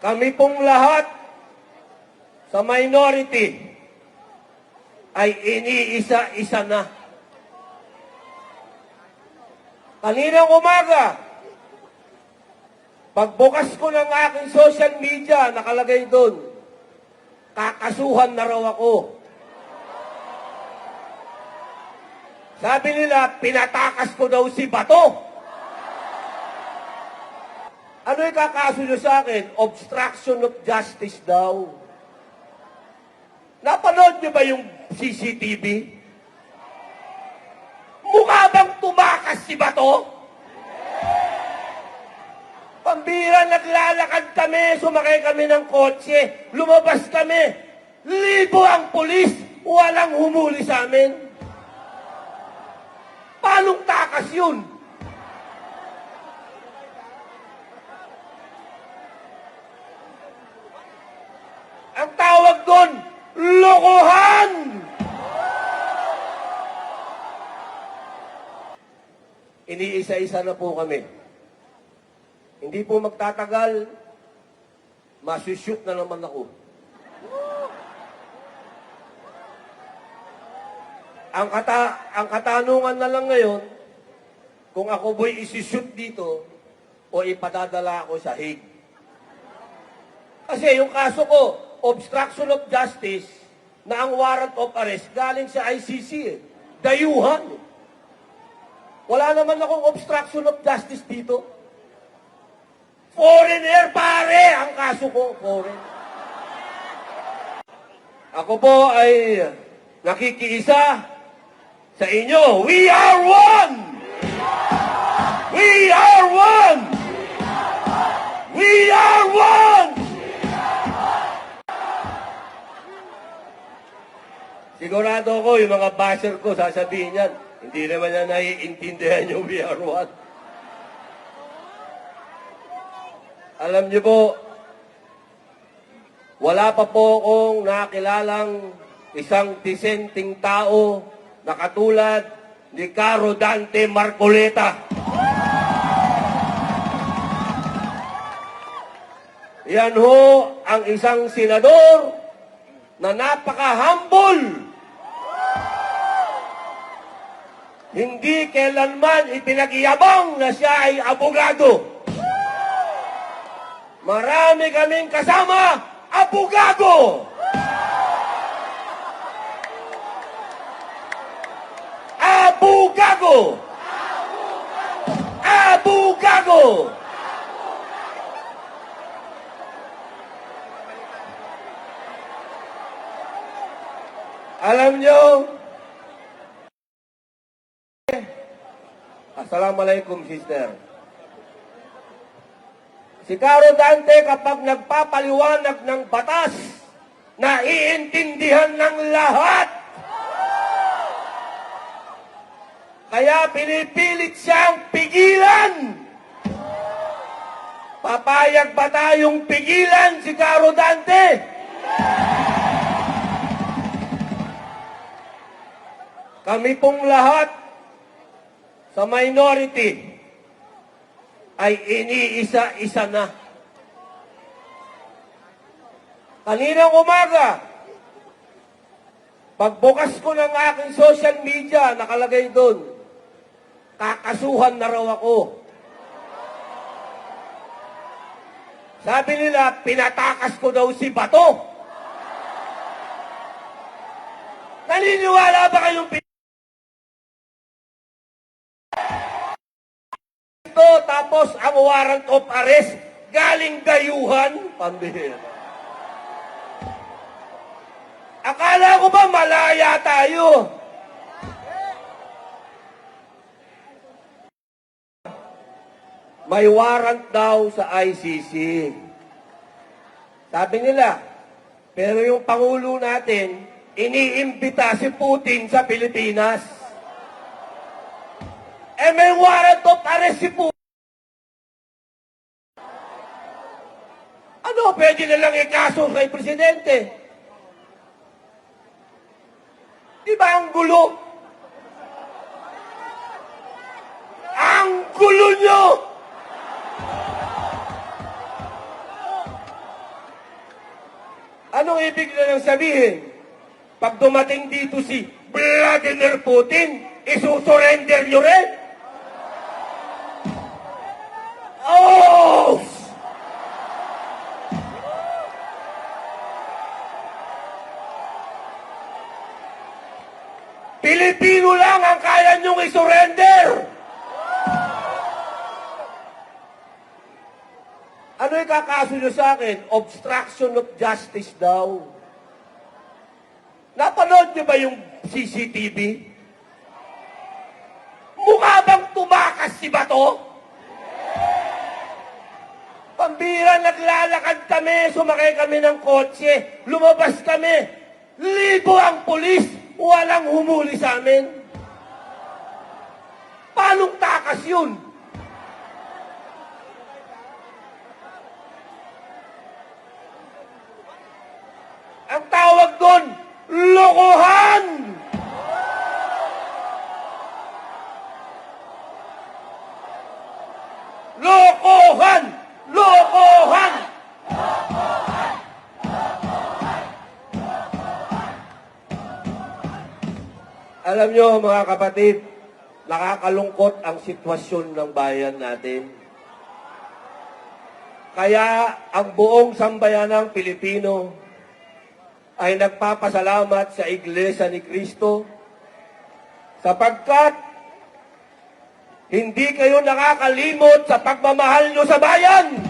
Kami pong lahat sa minority ay iniisa-isa na. Kaninang umaga, pagbukas ko ng aking social media, nakalagay doon, kakasuhan na raw ako. Sabi nila, pinatakas ko daw si Bato. Ano yung kakaso nyo sa akin? Obstruction of justice daw. Napanood nyo ba yung CCTV? Mukha bang tumakas si Bato? Pambira, naglalakad kami, sumakay kami ng kotse, lumabas kami. Libo ang pulis, walang humuli sa amin. Paanong takas yun? Ang tawag doon, lokohan! Iniisa-isa na po kami. Hindi po magtatagal, masushoot na naman ako. Ang katanungan na lang ngayon, kung ako boy isushoot dito o ipadadala ako sa Hague. Kasi yung kaso ko, obstruction of justice, na ang warrant of arrest galing sa ICC eh. Dayuhan. Wala naman akong obstruction of justice dito. Foreigner pare ang kaso ko, foreign. Ako po ay nakikiisa sa inyo. We are one! We are one! We are one! Sigurado ko, yung mga basher ko, sasabihin yan, hindi naman na naiintindihan yung we are one. Alam niyo po, wala pa po akong nakilalang isang disenteng tao na katulad ni Caro Dante Marcoleta. Yan ho ang isang senador na napaka-humble. Hindi kailanman ipinagyabang na siya ay abogado. Marami kaming kasama, abogado! Abogado! Abogado! Alam nyo, Assalamualaikum, sister. Si Caro Dante kapag nagpapaliwanag ng batas, naiintindihan ng lahat. Kaya pinipilit siyang pigilan. Papayag ba tayong pigilan si Caro Dante? Kami pong lahat sa minority ay iniisa-isa na. Kaninang umaga, pagbukas ko ng aking social media, nakalagay doon, kakasuhan na raw ako. Sabi nila, pinatakas ko daw si Bato. Naniniwala ba kayong tapos ang warrant of arrest galing dayuhan? Pambihira. Akala ko ba malaya tayo? May warrant daw sa ICC. Sabi nila, pero yung Pangulo natin, iniimbita si Putin sa Pilipinas. May warrant of arrest si Putin. Ano, pwede na lang ikaso kay Presidente. Di ba ang gulo? Ang gulo nyo! Anong ibig na lang sabihin? Pag dumating dito si Vladimir Putin, isusurrender nyo rin? Oh! Pilipino lang ang kaya nyong isurrender! Ano ikakaso nyo sa akin? Obstruction of justice daw. Napanood nyo ba yung CCTV? Mukha bang tumakas si Bato? Pambira, naglalakad kami, sumakay kami ng kotse, lumabas kami. Libo ang pulis, walang humuli sa amin. Paanong takas yun? Ang tawag doon, lokohan! Lokohan! Lokohan! Alam nyo mga kapatid, nakakalungkot ang sitwasyon ng bayan natin. Kaya ang buong sambayanang Pilipino ay nagpapasalamat sa Iglesia ni Cristo sapagkat hindi kayo nakakalimot sa pagmamahal nyo sa bayan.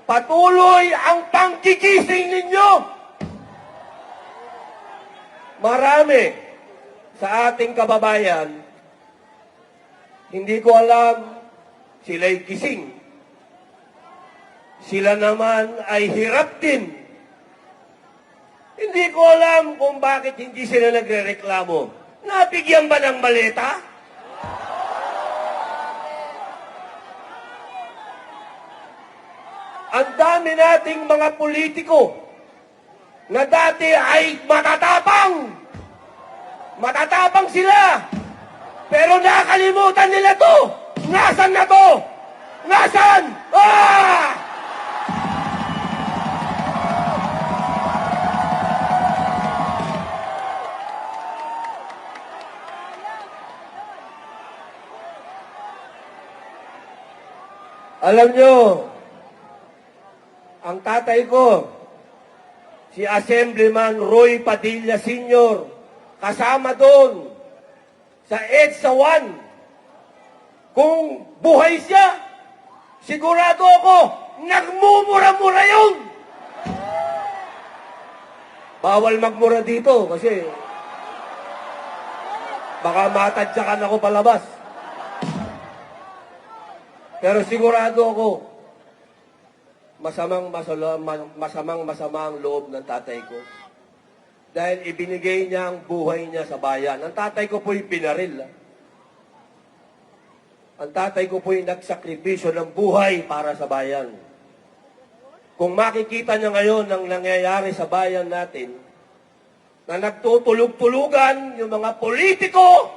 Patuloy ang pangkikising ninyo. Marami sa ating kababayan, hindi ko alam, sila'y gising. Sila naman ay hirap din. Hindi ko alam kung bakit hindi sila nagrereklamo. Nabigyan ba ng maleta? Ang dami nating mga politiko na dati ay matatapang. Matatapang sila. Pero nakalimutan nila to. Nasaan na to? Nasaan? Ah! Alam nyo, ang tatay ko, si Assemblyman Roy Padilla Sr., kasama doon sa EDSA 1. Kung buhay siya, sigurado ako, nagmumura-mura yun. Bawal magmura dito kasi baka matadyakan ako palabas. Pero sigurado ako, masama ang loob ng tatay ko. Dahil ibinigay niya ang buhay niya sa bayan. Ang tatay ko po'y pinaril. Ang tatay ko po'y nagsakripisyo ng buhay para sa bayan. Kung makikita niya ngayon ang nangyayari sa bayan natin, na nagtutulog-tulugan yung mga politiko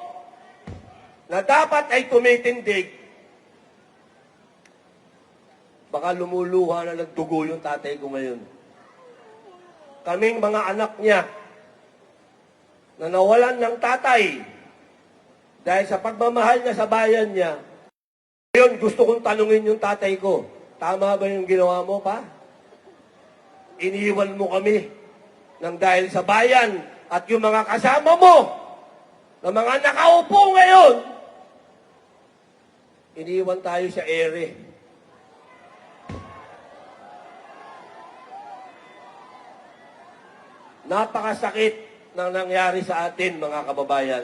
na dapat ay tumitindig, baka lumuluha na nagdugo yung tatay ko ngayon. Kaming mga anak niya na nawalan ng tatay dahil sa pagmamahal niya sa bayan niya. Ngayon, gusto kong tanungin yung tatay ko, tama ba yung ginawa mo, pa? Iniwan mo kami ng dahil sa bayan at yung mga kasama mo na mga nakaupo ngayon, iniwan tayo sa ere. Napakasakit ng nangyari sa atin, mga kababayan.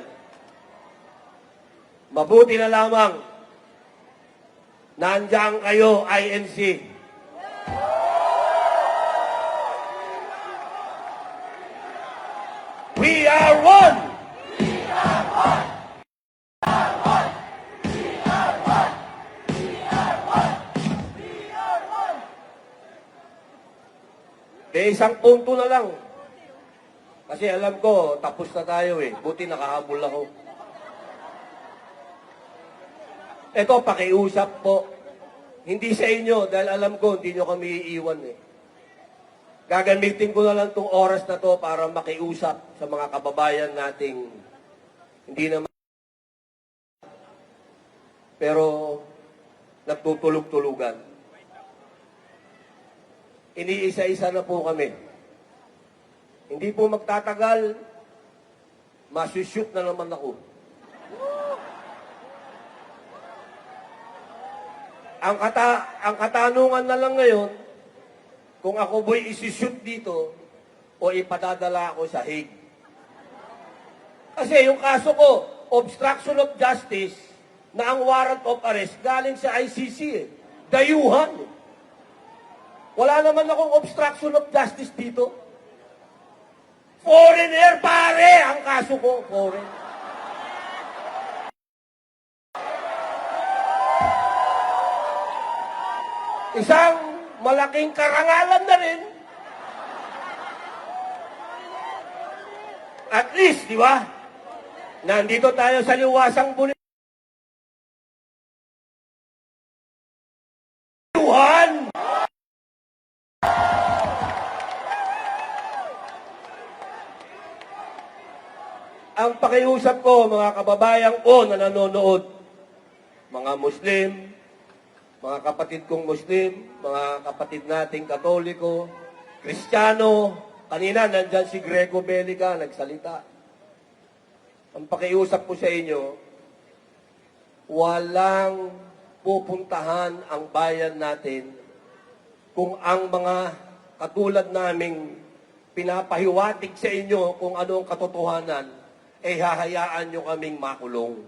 Mabuti na lamang, nandiyan kayo, INC. We are one! We are one! We are one! We are one! We are one! We are one! Isang punto na lang. Kasi alam ko, tapos na tayo eh. Buti nakahabol ako. Ito, pakiusap po. Hindi sa inyo, dahil alam ko, hindi nyo kami iiwan eh. Gagamitin ko na lang itong oras na to para makiusap sa mga kababayan nating hindi naman pero nagtutulog-tulugan. Iniisa-isa na po kami. Hindi po magtatagal, masushoot na naman ako. Ang katanungan na lang ngayon, kung ako bo'y isishoot dito o ipadadala ako sa Hague. Kasi yung kaso ko, obstruction of justice, na ang warrant of arrest galing sa ICC eh. Dayuhan eh. Wala naman akong obstruction of justice dito. Foreigner pare ang kaso ko, foreign. Isang malaking karangalan na rin. At least, di ba? Nandito tayo sa liwasang bulit. Ang pakiusap ko, mga kababayan ko na nanonood, mga Muslim, mga kapatid kong Muslim, mga kapatid nating Katoliko, Kristiyano, kanina nandyan si Grego Belica, nagsalita. Ang pakiusap ko sa inyo, walang pupuntahan ang bayan natin kung ang mga katulad naming pinapahiwatig sa inyo kung ano ang katotohanan, ay hahayaan nyo kaming makulong.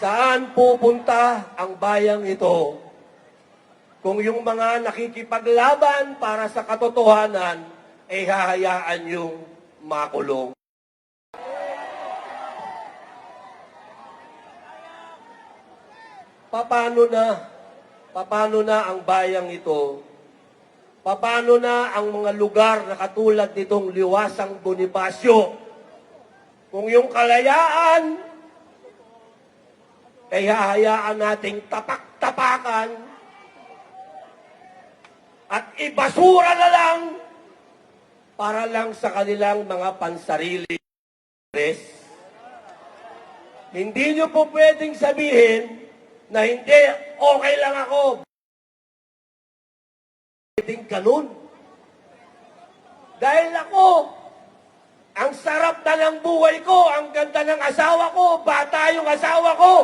Saan pupunta ang bayang ito kung yung mga nakikipaglaban para sa katotohanan ay hahayaan yung makulong? Paano na ang bayang ito? Paano na ang mga lugar na katulad nitong Liwasang Bonifacio? Kung yung kalayaan ay hahayaan nating tapak-tapakan at ibasura na lang para lang sa kanilang mga pansarili. Hindi nyo po pwedeng sabihin na hindi, okay lang ako. Pwedeng ganun. Dahil ako, ang sarap na ng buhay ko, ang ganda ng asawa ko, bata yung asawa ko.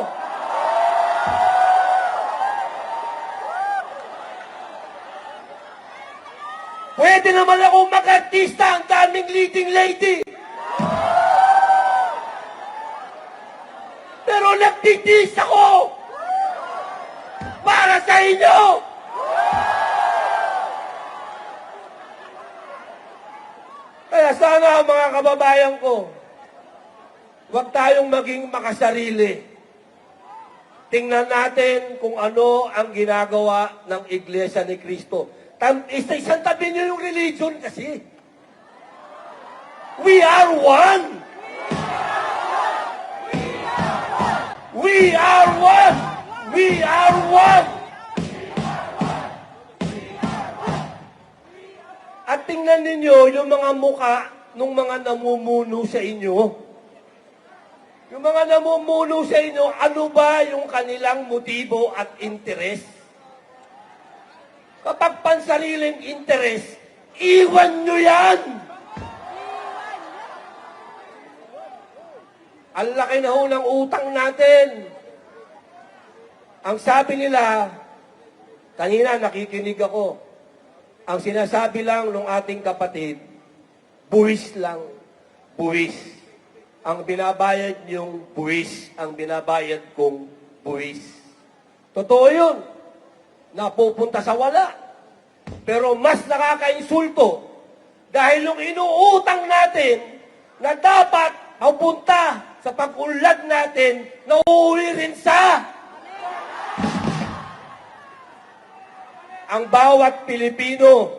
Pwede naman akong mag-artista, ang daming leading lady. Pero nagtitis ako para sa inyo. Kaya sana mga kababayan ko, huwag tayong maging makasarili. Tingnan natin kung ano ang ginagawa ng Iglesia ni Cristo. Isang tabi niyo yung religion kasi. We are one! We are one! We are one! At tingnan ninyo yung mga muka ng mga namumuno sa inyo. Yung mga namumuno sa inyo, ano ba yung kanilang motibo at interes? Kapag pansariling interes, iwan nyo yan! Ang laki na ho ng utang natin. Ang sabi nila, kanina nakikinig ako, ang sinasabi lang ng ating kapatid, buwis lang, buwis. Ang binabayad niyong buwis, ang binabayad kong buwis. Totoo yun, napupunta sa wala. Pero mas nakakainsulto dahil yung inuutang natin na dapat mapunta sa pag-unlad natin, nauwi rin sa ang bawat Pilipino,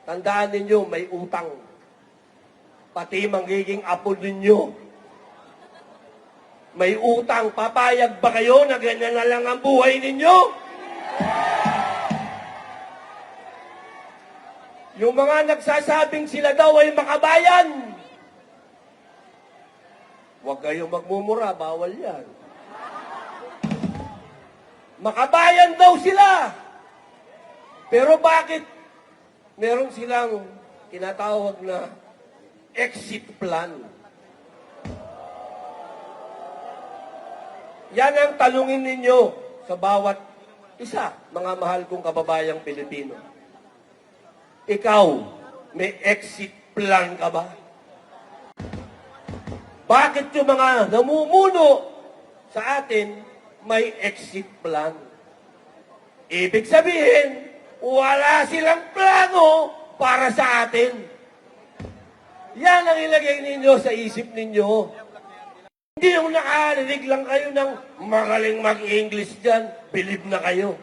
tandaan ninyo, may utang. Pati magiging apo ninyo. may utang, papayag ba kayo na ganyan na lang ang buhay ninyo? Yung mga nagsasabing sila daw ay makabayan, huwag kayong magmumura, bawal yan. Makabayan daw sila. Pero bakit meron silang tinatawag na exit plan? Yan ang talungin ninyo sa bawat isa, mga mahal kong kababayang Pilipino. Ikaw, may exit plan ka ba? Bakit yung mga namumuno sa atin may exit plan? Ibig sabihin, wala silang plano para sa atin. Yan ang ilagay ninyo sa isip ninyo. Hindi yung nakarinig lang kayo ng magaling mag-English dyan, believe na kayo.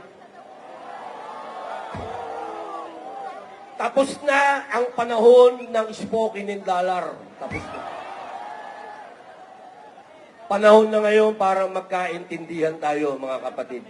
Tapos na ang panahon ng spoken in dollar. Tapos na. Panahon na ngayon para magkaintindihan tayo, mga kapatid.